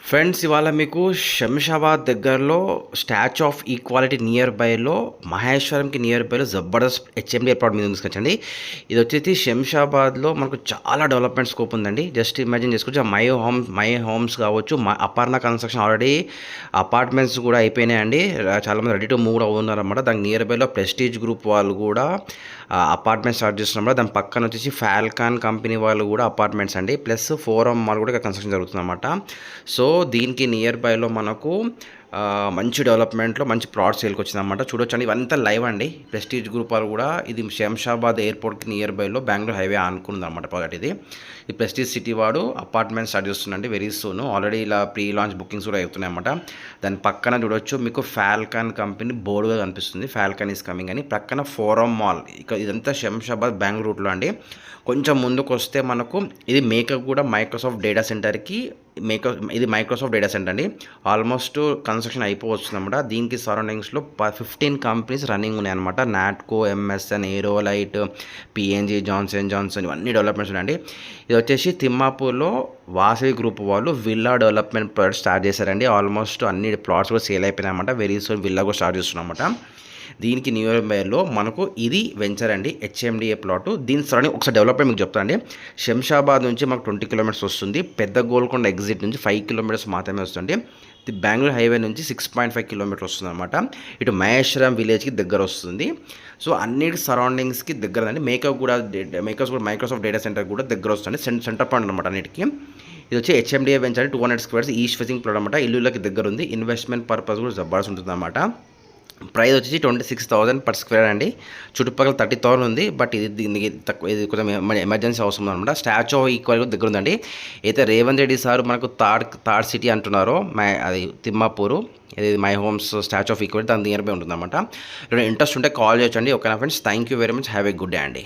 Friends ఇవాళ మీకు శంషాబాద్ దగ్గరలో స్టాచ్యూ ఆఫ్ ఈక్వాలిటీ నియర్ బైలో మహేశ్వరంకి నియర్ బైలో జబర్దస్త్ హెచ్ఎండి ఎయిర్పోర్ట్ మీద తీసుకొచ్చండి. ఇది వచ్చేసి శంషాబాద్లో మనకు చాలా డెవలప్మెంట్ స్కోప్ ఉందండి. జస్ట్ ఇమాజిన్ చేసుకోవచ్చు. మై హోమ్స్ కావచ్చు, అపర్ణ కన్స్ట్రక్షన్ ఆల్రెడీ అపార్ట్మెంట్స్ కూడా అయిపోయినాయండి. చాలామంది రెడీ టు మూవ్ కూడా ఉన్నారన్నమాట. దానికి నియర్ బైలో ప్రెస్టీజ్ గ్రూప్ వాళ్ళు కూడా అపార్ట్మెంట్ స్టార్ట్ చేస్తున్నమాట. దాని పక్కన వచ్చేసి ఫాల్కాన్ కంపెనీ వాళ్ళు కూడా అపార్ట్మెంట్స్ అండి. ప్లస్ ఫోరం మాల్ కూడా కన్స్ట్రక్షన్ జరుగుతుంది అన్నమాట. సో దీనికి నియర్ బైలో మనకు మంచి డెవలప్మెంట్లో మంచి ప్లాట్స్ సేల్కి వచ్చిందన్నమాట. చూడొచ్చండి, ఇవంతా లైవ్ అండి. ప్రెస్టీజ్ గ్రూప్ వాళ్ళు కూడా ఇది శంషాబాద్ ఎయిర్పోర్ట్కి నియర్ బైలో బెంగళూరు హైవే అనుకుందన్నమాట ప్రాజెక్ట్ ఇది. ఈ ప్రెస్టీజ్ సిటీ వాడు అపార్ట్మెంట్ స్టార్ట్ చేస్తుందండి వెరీ సూన్. ఆల్రెడీ ఇలా ప్రీ లాంచ్ బుకింగ్స్ కూడా అవుతున్నాయి అన్నమాట. దాని పక్కన చూడొచ్చు మీకు ఫాల్కాన్ కంపెనీ బోర్డుగా కనిపిస్తుంది. ఫాల్కాన్ ఈస్ కమింగ్ అని. పక్కన ఫోరం మాల్. ఇక ఇదంతా శంషాబాద్ బెంగళూరు రూట్లో అండి. కొంచెం ముందుకు వస్తే మనకు ఇది మేకప్ కూడా మైక్రోసాఫ్ట్ డేటా సెంటర్కి ఇది మైక్రోసాఫ్ట్ డేటా సెంటర్ అండి. ఆల్మోస్ట్ కన్స్ట్రక్షన్ అయిపోవచ్చునమాట. దీనికి సరౌండింగ్స్లో 15 కంపెనీస్ రన్నింగ్ ఉన్నాయన్నమాట. Natco, MSN, Aerolite, PNG, Johnson ఇవన్నీ డెవలప్మెంట్స్ ఉన్నాయండి. ఇది వచ్చేసి తిమ్మాపూర్లో వాసవి గ్రూప్ వాళ్ళు విల్లా డెవలప్మెంట్ ప్రాజెక్ట్ స్టార్ట్ చేశారండి. ఆల్మోస్ట్ అన్ని ప్లాట్స్ కూడా సేల్ అయిపోయినాయి అన్నమాట. వెరీ సూన్ విల్లా కూడా స్టార్ట్ చేస్తున్నామన్నమాట. దీనికి నియర్ బైలో మనకు ఇది వెంచర్ అండి, హెచ్ఎండిఏ ప్లాట్. దీని సరౌండింగ్ ఒకసారి డెవలప్మెంట్ మీకు చెప్తాను అండి. శంషాబాద్ నుంచి మాకు 20 కిలోమీటర్స్ వస్తుంది. పెద్ద గోల్కొండ ఎగ్జిట్ నుంచి 5 కిలోమీటర్స్ మాత్రమే వస్తుంది. బెంగళూరు హైవే నుంచి 6.5 కిలోమీటర్స్ వస్తుంది అనమాట. ఇటు మహేశ్వరం విలేజ్కి దగ్గర వస్తుంది. సో అన్నిటి సరౌండింగ్స్కి దగ్గర అండి. మేకప్ కూడా మైక్రోసాఫ్ట్ డేటా సెంటర్ కూడా దగ్గర వస్తుంది. సెంటర్ పాయింట్ అనమాట అన్నిటికీ. ఇది వచ్చి HMDA venture 200 squares east facing plot అనమాట. ఇల్లులకి దగ్గర ఉంది. ఇన్వెస్ట్మెంట్ పర్పస్ కూడా జబర్దస్త్ ఉంటుంది అనమాట. ప్రైస్ వచ్చేసి 26,000 పర్ స్క్వేర్ అండి. చుట్టుపక్కల 30,000 ఉంది. బట్ దీనికి తక్కువ, ఇది కొంచెం ఎమర్జెన్సీ అవసరం అనమాట. స్టాచ్యూ ఆఫ్ ఈక్వాలిటీ దగ్గర ఉందండి. అయితే రేవంత్ రెడ్డి సార్ మనకు థర్డ్ సిటీ అంటున్నారో అది తిమ్మాపూరు, ఇది my homes statue of equality దాని నియర్ బై ఉంటుందన్నమాట. ఇంట్రెస్ట్ ఉంటే కాల్ చేయొచ్చండి. ఓకేనా friends, thank you very much. Have a good day అండి.